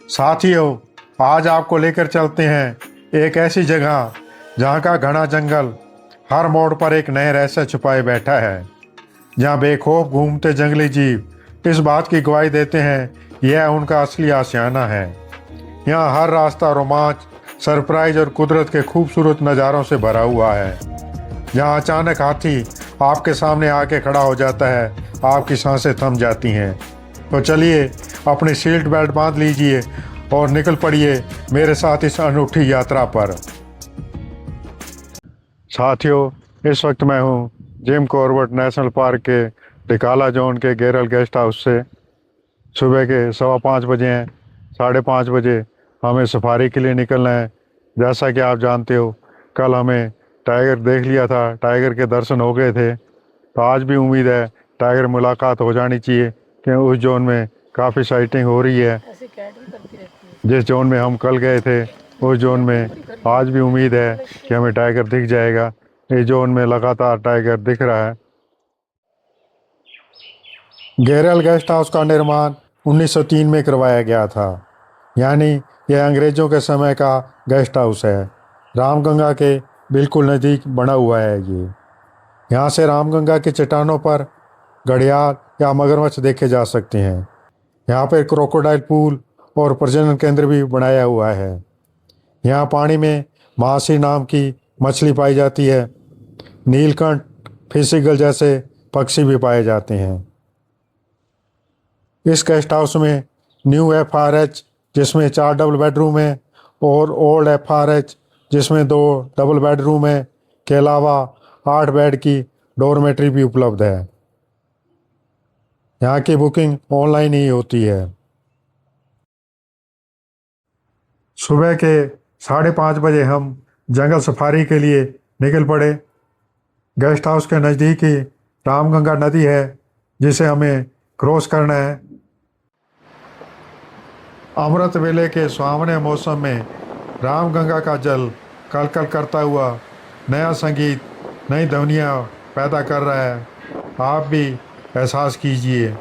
साथियों, आज आपको लेकर चलते हैं एक ऐसी जगह जहां का घना जंगल हर मोड़ पर एक नए रहस्य छुपाए बैठा है। जहां बेखौफ घूमते जंगली जीव इस बात की गवाही देते हैं कि यह उनका असली आशियाना है। यहाँ हर रास्ता रोमांच, सरप्राइज और कुदरत के खूबसूरत नज़ारों से भरा हुआ है। जहाँ अचानक हाथी आपके सामने आके खड़ा हो जाता है, आपकी सांसें थम जाती हैं। तो चलिए अपनी सीट बेल्ट बांध लीजिए और निकल पड़िए मेरे साथ इस अनूठी यात्रा पर। साथियों, इस वक्त मैं हूँ जिम कॉर्बेट नेशनल पार्क के डिकाला जोन के गेरल गेस्ट हाउस से। सुबह के 5:15 हैं। 5:30 हमें सफारी के लिए निकलना है। जैसा कि आप जानते हो, कल हमें टाइगर देख लिया था, टाइगर के दर्शन हो गए थे। तो आज भी उम्मीद है टाइगर मुलाकात हो जानी चाहिए, क्योंकि उस जोन में काफ़ी साइटिंग हो रही है। जिस जोन में हम कल गए थे उस जोन में आज भी उम्मीद है कि हमें टाइगर दिख जाएगा। इस जोन में लगातार टाइगर दिख रहा है। गेरल गेस्ट हाउस का निर्माण 1903 में करवाया गया था, यानी यह अंग्रेज़ों के समय का गेस्ट हाउस है। रामगंगा के बिल्कुल नज़दीक बना हुआ है ये। यहाँ से रामगंगा की चट्टानों पर घड़ियाल या मगरमच्छ देखे जा सकते हैं। यहाँ पर क्रोकोडाइल पूल और प्रजनन केंद्र भी बनाया हुआ है। यहाँ पानी में महासी नाम की मछली पाई जाती है। नीलकंठ, फिशिगल जैसे पक्षी भी पाए जाते हैं। इस गेस्ट हाउस में न्यू FRH जिसमें 4 डबल बेडरूम है और ओल्ड FRH जिसमें 2 डबल बेडरूम है के अलावा 8 बेड की डॉर्मेट्री भी उपलब्ध है। यहाँ की बुकिंग ऑनलाइन ही होती है। सुबह के 5:30 हम जंगल सफारी के लिए निकल पड़े। गेस्ट हाउस के नज़दीक ही रामगंगा नदी है जिसे हमें क्रॉस करना है। अमृत वेले के सुहावने मौसम में रामगंगा का जल कलकल करता हुआ नया संगीत, नई ध्वनियाँ पैदा कर रहा है। आप भी एहसास कीजिए।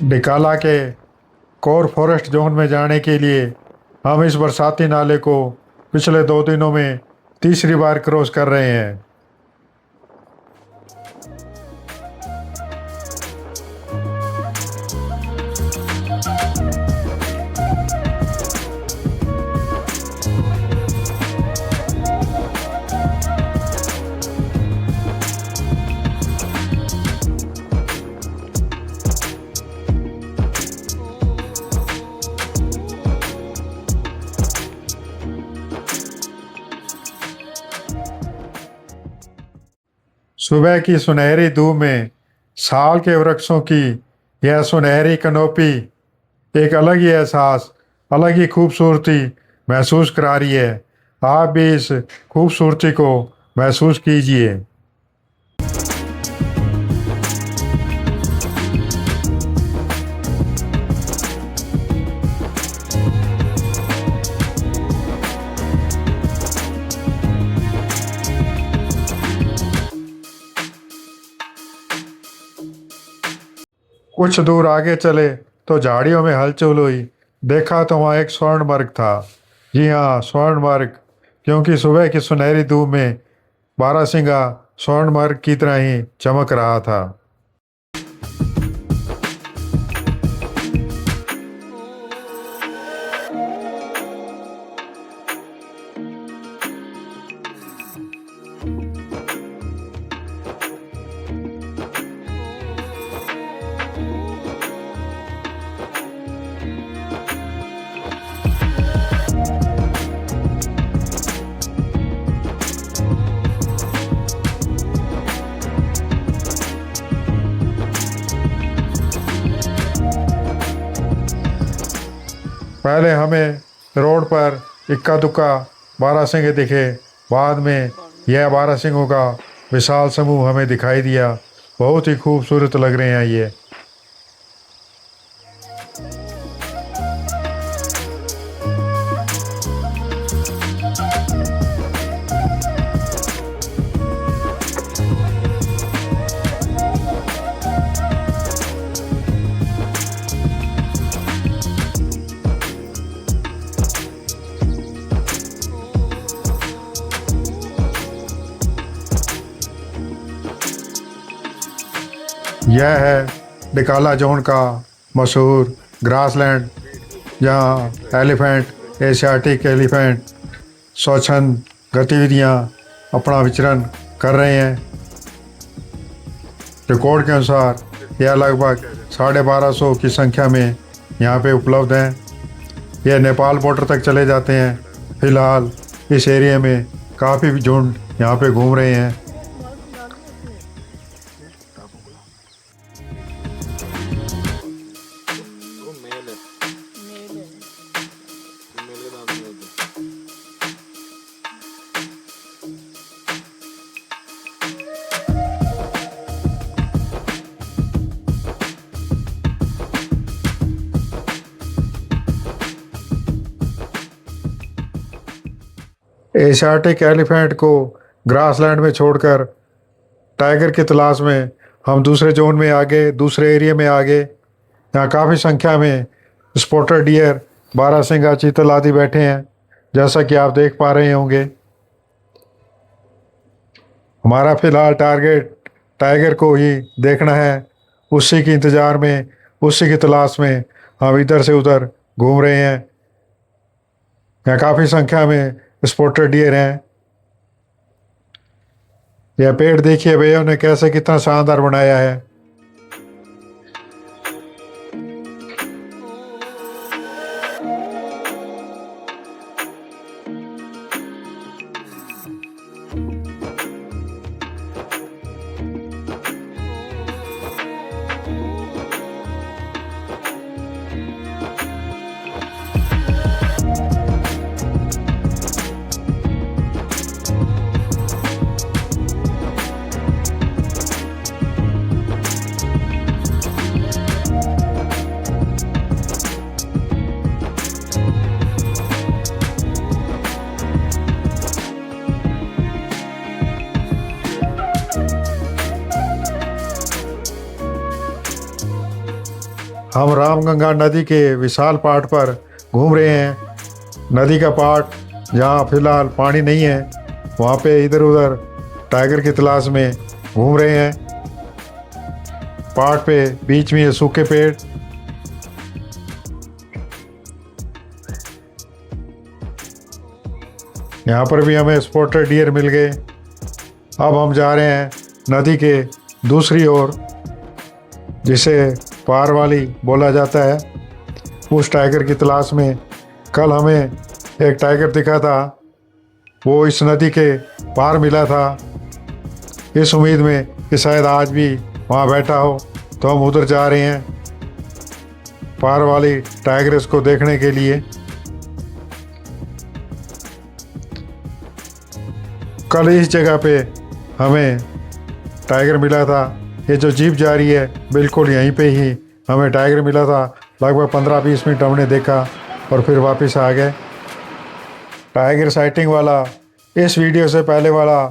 डिकाला के कोर फॉरेस्ट जोन में जाने के लिए हम इस बरसाती नाले को पिछले 2 दिनों में तीसरी बार क्रॉस कर रहे हैं। सुबह की सुनहरी धूप में साल के वृक्षों की यह सुनहरी कनोपी एक अलग ही एहसास, अलग ही खूबसूरती महसूस करा रही है। आप भी इस खूबसूरती को महसूस कीजिए। कुछ दूर आगे चले तो झाड़ियों में हलचल हुई। देखा तो वहाँ एक स्वर्णमर्ग था। जी हाँ, स्वर्णमर्ग, क्योंकि सुबह की सुनहरी धूप में बारहसिंगा स्वर्णमर्ग की तरह ही चमक रहा था। पहले हमें रोड पर इक्का दुक्का बारहसिंगे दिखे, बाद में यह बारहसिंगों का विशाल समूह हमें दिखाई दिया। बहुत ही खूबसूरत लग रहे हैं ये। यह है डिकाला जोन का मशहूर ग्रासलैंड, जहाँ एलिफेंट, एशियाटिक एलिफेंट स्वच्छंद गतिविधियाँ अपना विचरण कर रहे हैं। रिकॉर्ड के अनुसार यह लगभग 1250 की संख्या में यहाँ पे उपलब्ध हैं। यह नेपाल बॉर्डर तक चले जाते हैं। फिलहाल इस एरिया में काफ़ी झुंड यहाँ पे घूम रहे हैं। एशियाटिक एलिफेंट को ग्रासलैंड में छोड़कर टाइगर की तलाश में हम दूसरे जोन में आगे, दूसरे एरिया में आगे। यहाँ काफ़ी संख्या में स्पॉटेड डियर, बारहसिंगा, चीतल आदि बैठे हैं, जैसा कि आप देख पा रहे होंगे। हमारा फिलहाल टारगेट टाइगर को ही देखना है। उसी के इंतज़ार में, उसी की तलाश में हम इधर से उधर घूम रहे हैं। यहाँ काफ़ी संख्या में स्पॉटेड डियर हैं। यह पेड़ देखिए भैया ने कैसे कितना शानदार बनाया है। हम रामगंगा नदी के विशाल पहाड़ पर घूम रहे हैं। नदी का पहाड़ जहाँ फिलहाल पानी नहीं है, वहाँ पे इधर उधर टाइगर की तलाश में घूम रहे हैं। पहाड़ पे बीच में ये सूखे पेड़। यहाँ पर भी हमें स्पॉटेड डियर मिल गए। अब हम जा रहे हैं नदी के दूसरी ओर, जिसे पार वाली बोला जाता है, उस टाइगर की तलाश में। कल हमें एक टाइगर दिखा था, वो इस नदी के पार मिला था। इस उम्मीद में कि शायद आज भी वहाँ बैठा हो, तो हम उधर जा रहे हैं पार वाली टाइग्रेस को देखने के लिए। कल इस जगह पे हमें टाइगर मिला था। ये जो जीप जा रही है बिल्कुल यहीं पे ही हमें टाइगर मिला था। लगभग 15-20 मिनट हमने देखा और फिर वापस आ गए। टाइगर साइटिंग वाला इस वीडियो से पहले वाला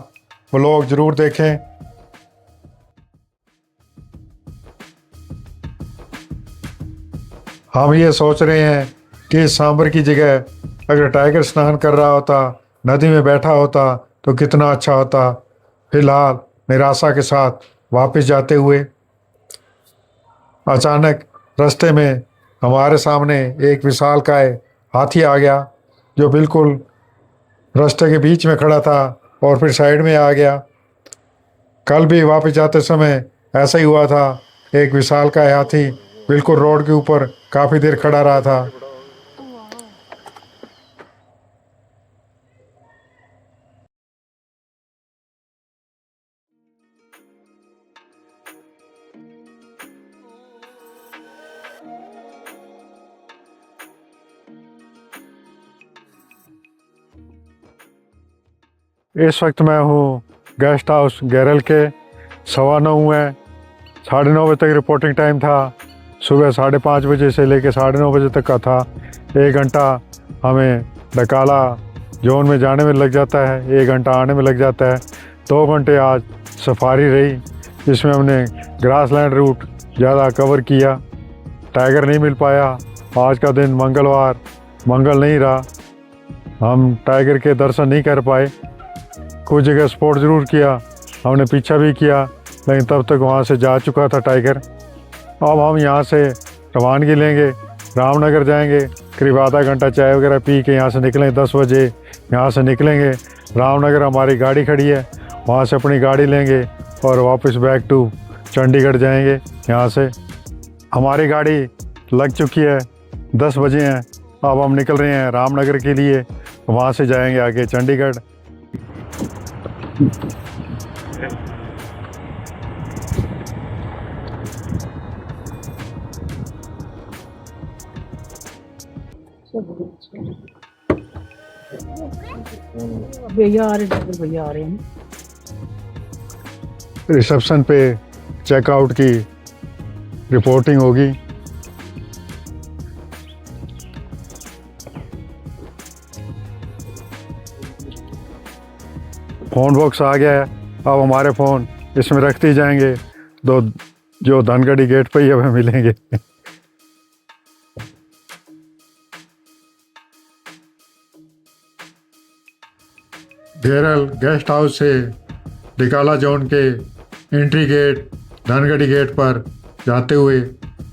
व्लॉग ज़रूर देखें। हम ये सोच रहे हैं कि इस सांबर की जगह अगर टाइगर स्नान कर रहा होता, नदी में बैठा होता, तो कितना अच्छा होता। फिलहाल निराशा के साथ वापस जाते हुए अचानक रास्ते में हमारे सामने एक विशालकाय हाथी आ गया, जो बिल्कुल रास्ते के बीच में खड़ा था और फिर साइड में आ गया। कल भी वापस जाते समय ऐसा ही हुआ था। एक विशालकाय हाथी बिल्कुल रोड के ऊपर काफ़ी देर खड़ा रहा था। इस वक्त मैं हूँ गेस्ट हाउस गैरल के। 9:15 है। 9:30 बजे तक रिपोर्टिंग टाइम था। सुबह 5:30 बजे से लेकर 9:30 बजे तक का था। 1 घंटा हमें डकाला जोन में जाने में लग जाता है, 1 घंटा आने में लग जाता है। 2 घंटे आज सफारी रही, जिसमें हमने ग्रासलैंड रूट ज़्यादा कवर किया। टाइगर नहीं मिल पाया। आज का दिन मंगल नहीं रहा, हम टाइगर के दर्शन नहीं कर पाए। कुछ जगह स्पॉट ज़रूर किया, हमने पीछा भी किया, लेकिन तब तक वहाँ से जा चुका था टाइगर। अब हम यहाँ से रवानगी लेंगे, रामनगर जाएंगे। करीब आधा घंटा चाय वगैरह पी के यहाँ से निकलें। 10 बजे यहाँ से निकलेंगे। रामनगर हमारी गाड़ी खड़ी है, वहाँ से अपनी गाड़ी लेंगे और वापस बैक टू चंडीगढ़ जाएंगे। यहाँ से हमारी गाड़ी लग चुकी है, 10 बजे हैं। अब हम निकल रहे हैं रामनगर के लिए, वहाँ से जाएंगे आगे चंडीगढ़। भैया आ रहे हैं। रिसेप्शन पे चेकआउट की रिपोर्टिंग होगी। फ़ोन बॉक्स आ गया है, अब हमारे फ़ोन इसमें रखते जाएंगे। जो धनगढ़ी गेट पे ही हमें मिलेंगे। घेरल गेस्ट हाउस से डिकाला जोन के एंट्री गेट धनगढ़ी गेट पर जाते हुए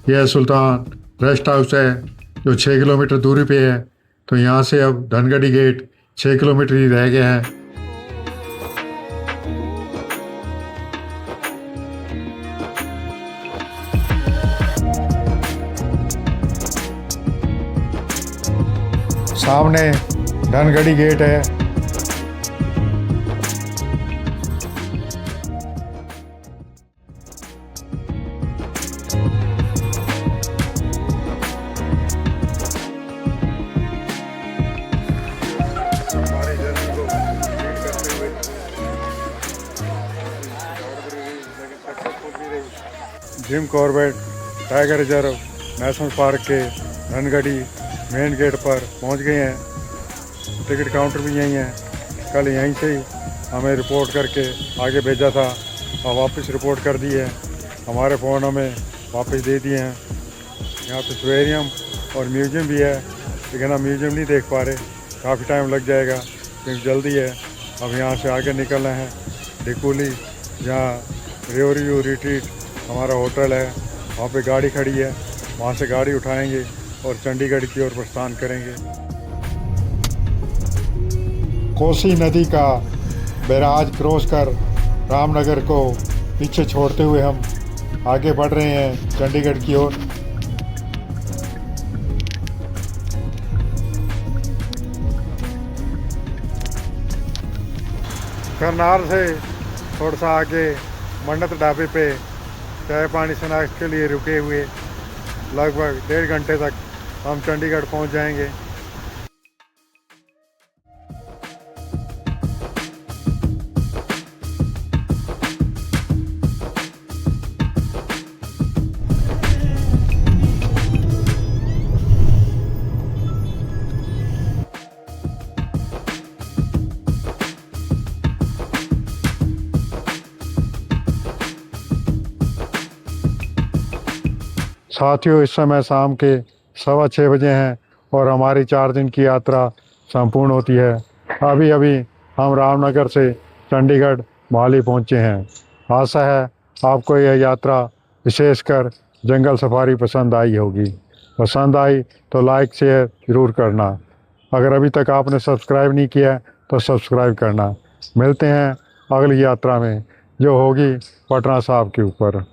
यह सुल्तान रेस्ट हाउस है, जो 6 किलोमीटर दूरी पे है। तो यहाँ से अब धनगढ़ी गेट 6 किलोमीटर ही रह गया है। सामने धनगढ़ी गेट है। Jim Corbett tiger reserve national park के धनगढ़ी मेन गेट पर पहुंच गए हैं। टिकट काउंटर भी यहीं है। कल यहीं से ही हमें रिपोर्ट करके आगे भेजा था और वापस रिपोर्ट कर दी है। हमारे फ़ोन हमें वापस दे दिए हैं। यहाँ पे एक्वेरियम और म्यूज़ियम भी है, लेकिन हम म्यूज़ियम नहीं देख पा रहे, काफ़ी टाइम लग जाएगा क्योंकि जल्दी है। अब यहाँ से आगे निकलना है डिकोली, जहाँ रिवरव्यू रिट्रीट हमारा होटल है, वहाँ पे गाड़ी खड़ी है। वहाँ से गाड़ी उठाएंगे और चंडीगढ़ की ओर प्रस्थान करेंगे। कोसी नदी का बैराज क्रॉस कर रामनगर को पीछे छोड़ते हुए हम आगे बढ़ रहे हैं चंडीगढ़ की ओर। करनाल से थोड़ा सा आगे मन्नत ढाबे पे चाय पानी स्नैक्स के लिए रुके हुए लगभग 1.5 घंटे तक हम चंडीगढ़ पहुंच जाएंगे। साथियों, इस समय शाम के 6:15 बजे हैं और हमारी 4 दिन की यात्रा संपूर्ण होती है। अभी अभी हम रामनगर से चंडीगढ़ मोहाली पहुंचे हैं। आशा है आपको यह यात्रा विशेषकर जंगल सफारी पसंद आई होगी। पसंद आई तो लाइक शेयर ज़रूर करना। अगर अभी तक आपने सब्सक्राइब नहीं किया तो सब्सक्राइब करना। मिलते हैं अगली यात्रा में, जो होगी पटना साहिब के ऊपर।